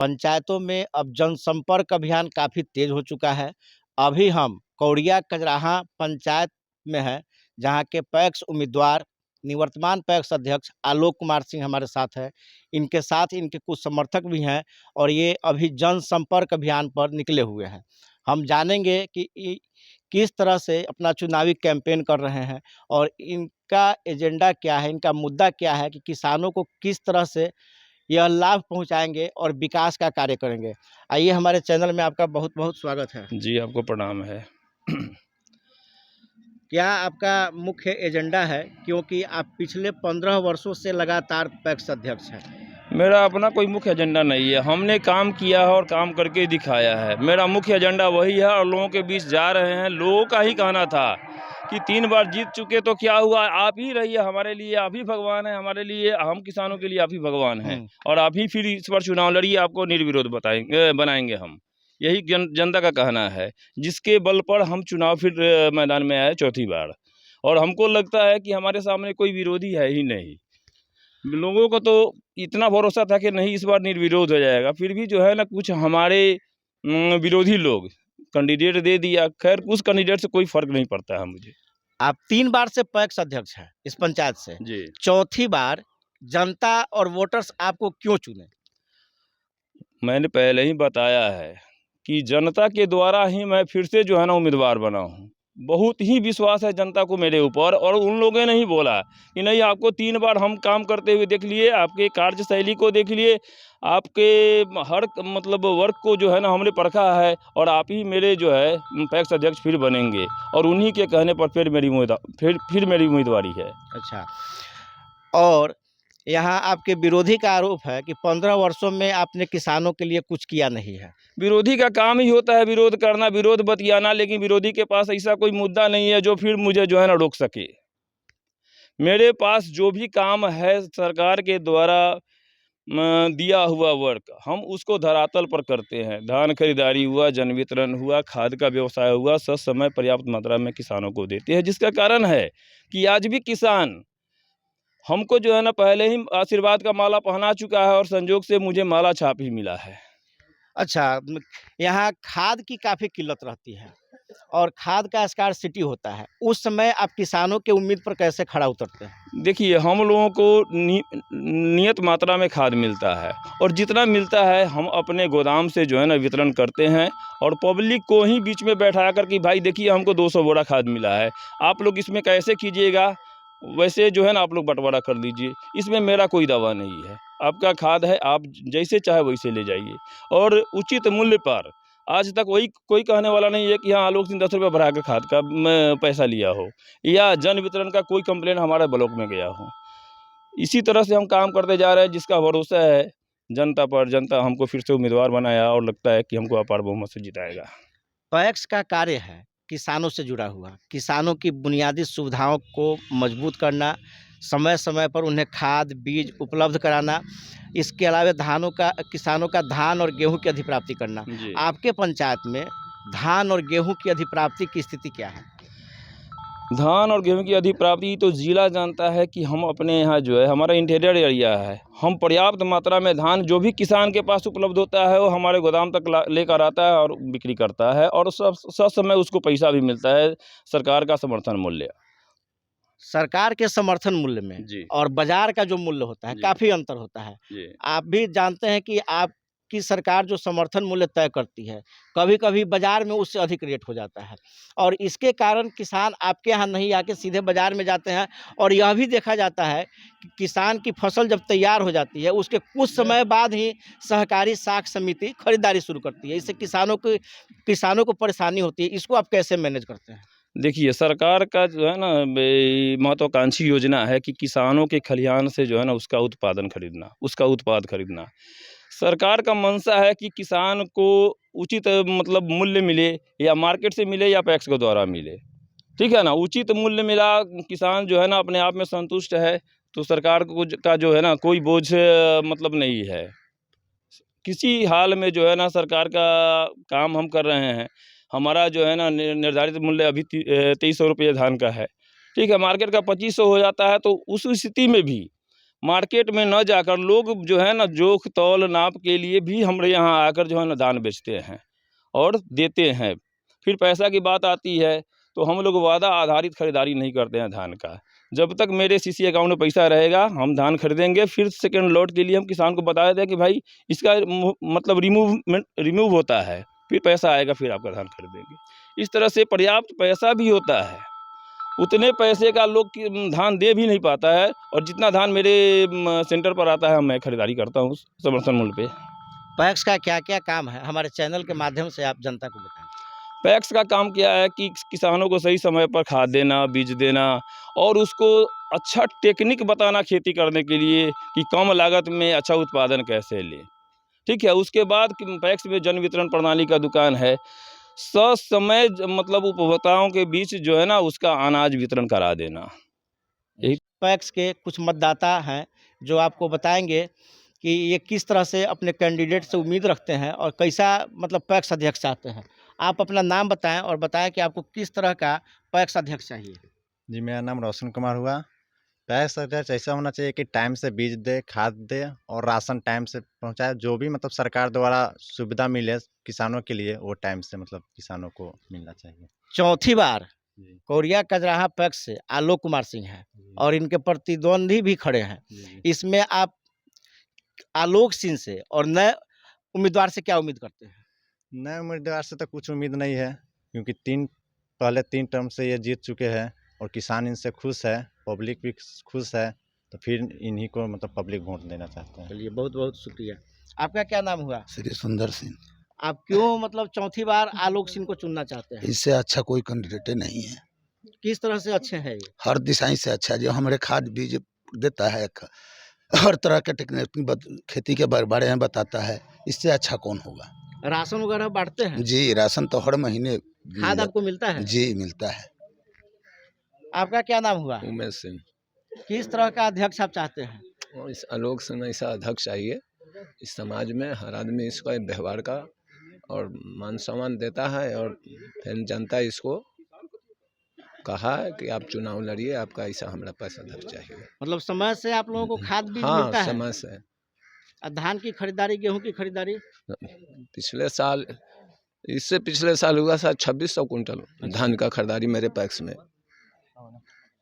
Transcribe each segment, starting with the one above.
पंचायतों में अब जनसंपर्क अभियान काफ़ी तेज हो चुका है। अभी हम कौड़िया कजराहा पंचायत में हैं, जहां के पैक्स उम्मीदवार निवर्तमान पैक्स अध्यक्ष आलोक कुमार सिंह हमारे साथ हैं। इनके साथ इनके कुछ समर्थक भी हैं और ये अभी जनसंपर्क अभियान पर निकले हुए हैं। हम जानेंगे कि किस तरह से अपना चुनावी कैंपेन कर रहे हैं और इनका एजेंडा क्या है, इनका मुद्दा क्या है कि किसानों को किस तरह से यह लाभ पहुँचाएँगे और विकास का कार्य करेंगे। आइए, हमारे चैनल में आपका बहुत-बहुत स्वागत है। जी, आपको प्रणाम है। क्या आपका मुख्य एजेंडा है? क्योंकि आप पिछले 15 वर्षों से लगातार पैक्स अध्यक्ष हैं। मेरा अपना कोई मुख्य एजेंडा नहीं है। हमने काम किया है और काम करके दिखाया है। मेरा मुख्य एजेंडा वही है और लोगों के बीच जा रहे हैं। लोगों का ही कहना था कि 3 बार जीत चुके तो क्या हुआ, आप ही रहिए हमारे लिए, आप ही भगवान हैं हमारे लिए, हम किसानों के लिए आप ही भगवान हैं और आप ही फिर इस बार चुनाव लड़िए, आपको निर्विरोध बनाएँगे हम। यही जनता का कहना है, जिसके बल पर हम चुनाव फिर मैदान में आए चौथी बार। और हमको लगता है कि हमारे सामने कोई विरोधी है ही नहीं। लोगों को तो इतना भरोसा था कि नहीं इस बार निर्विरोध हो जाएगा, फिर भी जो है ना कुछ हमारे विरोधी लोग कैंडिडेट दे दिया। खैर उस कैंडिडेट से कोई फर्क नहीं पड़ता है मुझे। आप 3 बार से पैक्स अध्यक्ष हैं इस पंचायत से। जी, चौथी बार जनता और वोटर्स आपको क्यों चुने? मैंने पहले ही बताया है कि जनता के द्वारा ही मैं फिर से जो है ना उम्मीदवार बना हूँ। बहुत ही विश्वास है जनता को मेरे ऊपर और उन लोगों ने ही बोला कि नहीं आपको 3 बार हम काम करते हुए देख लिए, आपके कार्यशैली को देख लिए, आपके हर मतलब वर्क को जो है ना हमने परखा है और आप ही मेरे जो है पैक्स अध्यक्ष फिर बनेंगे और उन्हीं के कहने पर फिर मेरी उम्मीदवारी है। अच्छा, और यहाँ आपके विरोधी का आरोप है कि 15 वर्षों में आपने किसानों के लिए कुछ किया नहीं है। विरोधी का काम ही होता है विरोध करना, विरोध बतियाना, लेकिन विरोधी के पास ऐसा कोई मुद्दा नहीं है जो फिर मुझे जो है ना रोक सके। मेरे पास जो भी काम है सरकार के द्वारा दिया हुआ वर्क, हम उसको धरातल पर करते हैं। धान खरीदारी हुआ, जन वितरण हुआ, खाद का व्यवसाय हुआ, सब समय पर्याप्त मात्रा में किसानों को देते हैं, जिसका कारण है कि आज भी किसान हमको जो है ना पहले ही आशीर्वाद का माला पहना चुका है और संजोग से मुझे माला छाप ही मिला है। अच्छा, यहाँ खाद की काफ़ी किल्लत रहती है और खाद का स्कार्सिटी होता है। उस समय आप किसानों के उम्मीद पर कैसे खरा उतरते हैं? देखिए, हम लोगों को नियत मात्रा में खाद मिलता है और जितना मिलता है हम अपने गोदाम से जो है ना वितरण करते हैं और पब्लिक को ही बीच में बैठा कर कि भाई देखिए हमको 200 बोरा खाद मिला है, आप लोग इसमें कैसे कीजिएगा, वैसे जो है ना आप लोग बँटवारा कर लीजिए। इसमें मेरा कोई दावा नहीं है। आपका खाद है, आप जैसे चाहे वैसे ले जाइए और उचित मूल्य पर। आज तक वही कोई कहने वाला नहीं है कि हाँ आलोक सिंह 10 रुपये बढ़ा के खाद का पैसा लिया हो या जन वितरण का कोई कंप्लेन हमारे ब्लॉक में गया हो। इसी तरह से हम काम करते जा रहे हैं, जिसका भरोसा है जनता पर। जनता हमको फिर से उम्मीदवार बनाया और लगता है कि हमको अपार बहुमत से जिताएगा। पैक्स का कार्य है किसानों से जुड़ा हुआ, किसानों की बुनियादी सुविधाओं को मजबूत करना, समय-समय पर उन्हें खाद, बीज उपलब्ध कराना, इसके अलावा किसानों का धान और गेहूँ की अधिप्राप्ति करना। जी। आपके पंचायत में धान और गेहूँ की अधिप्राप्ति की स्थिति क्या है? धान और गेहूँ की अधिप्राप्ति तो ज़िला जानता है कि हम अपने यहाँ जो है हमारा इंटीरियर एरिया है, हम पर्याप्त मात्रा में धान जो भी किसान के पास उपलब्ध होता है वो हमारे गोदाम तक लेकर आता है और बिक्री करता है और सब समय उसको पैसा भी मिलता है, सरकार का समर्थन मूल्य। सरकार के समर्थन मूल्य में जी, और बाज़ार का जो मूल्य होता है, जी, काफ़ी अंतर होता है। जी। आप भी जानते हैं कि आपकी सरकार जो समर्थन मूल्य तय करती है, कभी-कभी बाज़ार में उससे अधिक रेट हो जाता है और इसके कारण किसान आपके यहाँ नहीं आके सीधे बाज़ार में जाते हैं और यह भी देखा जाता है कि किसान की फसल जब तैयार हो जाती है, उसके कुछ समय बाद ही सहकारी साख समिति खरीदारी शुरू करती है। इससे किसानों को परेशानी होती है। इसको आप कैसे मैनेज करते हैं? देखिए, सरकार का जो है ना महत्वाकांक्षी योजना है कि किसानों के खलिहान से जो है ना उसका उत्पादन खरीदना, उसका उत्पाद खरीदना। सरकार का मंशा है कि किसान को उचित मतलब मूल्य मिले या मार्केट से मिले या पैक्स के द्वारा मिले, ठीक है ना? उचित मूल्य मिला, किसान जो है ना अपने आप में संतुष्ट है, तो सरकार का जो है ना कोई बोझ मतलब नहीं है। किसी हाल में जो है ना सरकार का काम हम कर रहे हैं। हमारा जो है ना निर्धारित मूल्य अभी 2300 रुपये धान का है, ठीक है? मार्केट का 2500 हो जाता है, तो उस स्थिति में भी मार्केट में न जाकर लोग जो है ना जोख तौल नाप के लिए भी हमारे यहाँ आकर जो है ना धान बेचते हैं और देते हैं। फिर पैसा की बात आती है तो हम लोग वादा आधारित खरीदारी नहीं करते हैं धान का। जब तक मेरे सीसी अकाउंट में पैसा रहेगा हम धान खरीदेंगे। फिर सेकंड लॉट के लिए हम किसान को बता देते हैं कि भाई इसका मतलब रिमूव होता है, फिर पैसा आएगा, फिर आपका धान खरीदेंगे। इस तरह से पर्याप्त पैसा भी होता है। उतने पैसे का लोग धान दे भी नहीं पाता है, और जितना धान मेरे सेंटर पर आता है मैं खरीदारी करता हूँ समर्थन मूल्य पे। पैक्स का क्या क्या काम है, हमारे चैनल के माध्यम से आप जनता को बताएं। पैक्स का काम क्या है कि किसानों को सही समय पर खाद देना, बीज देना, और उसको अच्छा टेक्निक बताना खेती करने के लिए कि कम लागत में अच्छा उत्पादन कैसे लें। ठीक है, उसके बाद पैक्स में जन वितरण प्रणाली का दुकान है। ससमय मतलब उपभोक्ताओं के बीच जो है ना उसका अनाज वितरण करा देना। पैक्स के कुछ मतदाता हैं जो आपको बताएंगे कि ये किस तरह से अपने कैंडिडेट से उम्मीद रखते हैं और कैसा मतलब पैक्स अध्यक्ष चाहते हैं। आप अपना नाम बताएं और बताएं कि आपको किस तरह का पैक्स अध्यक्ष चाहिए। जी, मेरा नाम रोशन कुमार हुआ। पैक्स अध्यक्ष ऐसा होना चाहिए कि टाइम से बीज दे, खाद दे और राशन टाइम से पहुंचाए। जो भी मतलब सरकार द्वारा सुविधा मिले किसानों के लिए वो टाइम से मतलब किसानों को मिलना चाहिए। चौथी बार जी। कोरिया कजराहा पैक्स से आलोक कुमार सिंह हैं और इनके प्रतिद्वंदी भी खड़े हैं। इसमें आप आलोक सिंह से और नए उम्मीदवार से क्या उम्मीद करते हैं? नए उम्मीदवार से तो कुछ उम्मीद नहीं है, क्योंकि पहले 3 टर्म से ये जीत चुके हैं और किसान इनसे खुश है, पब्लिक भी खुश है, तो फिर इन्हीं को मतलब पब्लिक वोट देना चाहते हैं। चलिए, बहुत बहुत शुक्रिया। आपका क्या नाम हुआ? श्री सुंदर सिंह। आप क्यों मतलब चौथी बार आलोक सिंह को चुनना चाहते हैं? इससे अच्छा कोई कैंडिडेट नहीं है। किस तरह से अच्छे हैं ये? हर दिशाएं से अच्छा, जो हमारे खाद बीज देता है, हर तरह के टेक्निक खेती के बारे में बताता है, इससे अच्छा कौन होगा। राशन वगैरह बांटते हैं? जी, राशन तो हर महीने खाद आपको मिलता है? जी मिलता है। आपका क्या नाम हुआ? उमेश सिंह। किस तरह का अध्यक्ष आप चाहते हैं? और इस आलोक सिंह ऐसा अध्यक्ष चाहिए, इस समाज में हर आदमी इसका व्यवहार का और मान सम्मान देता है, और फिर जनता इसको कहा है कि आप चुनाव लड़िए, आपका ऐसा हमारा पास अध्यक्ष चाहिए। मतलब समय से आप लोगों को खाद बीज हाँ, मिलता है? समय से। धान की खरीदारी, गेहूं की खरीदारी? पिछले साल, इससे पिछले साल हुआ था 2600 कुंटल धान का खरीदारी मेरे पैक्स में।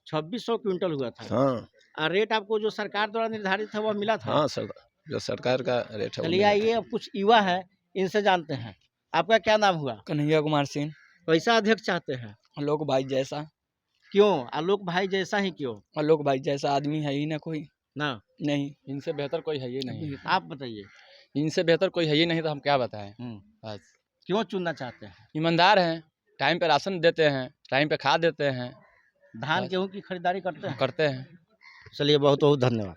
2600 क्विंटल हुआ था। हाँ, और रेट आपको जो सरकार द्वारा निर्धारित है वह मिला था? हाँ सर, जो सरकार का रेट है वो चलिए मिला आइए, अब कुछ युवा है इनसे जानते हैं। आपका क्या नाम हुआ? कन्हैया कुमार सिंह। कैसा अध्यक्ष चाहते हैं? आलोक भाई जैसा। क्यों आलोक भाई जैसा ही क्यों? आलोक भाई जैसा आदमी है ही ना कोई। ना, नहीं, इनसे बेहतर कोई है ही नहीं। आप बताइए। इनसे बेहतर कोई है ही नहीं, तो हम क्या बताएं। बस क्यों चुनना चाहते हैं? ईमानदार हैं, टाइम पे राशन देते हैं, टाइम पे खाद देते हैं, धान बस। गेहूं की खरीदारी करते हैं? करते हैं। चलिए, बहुत बहुत धन्यवाद।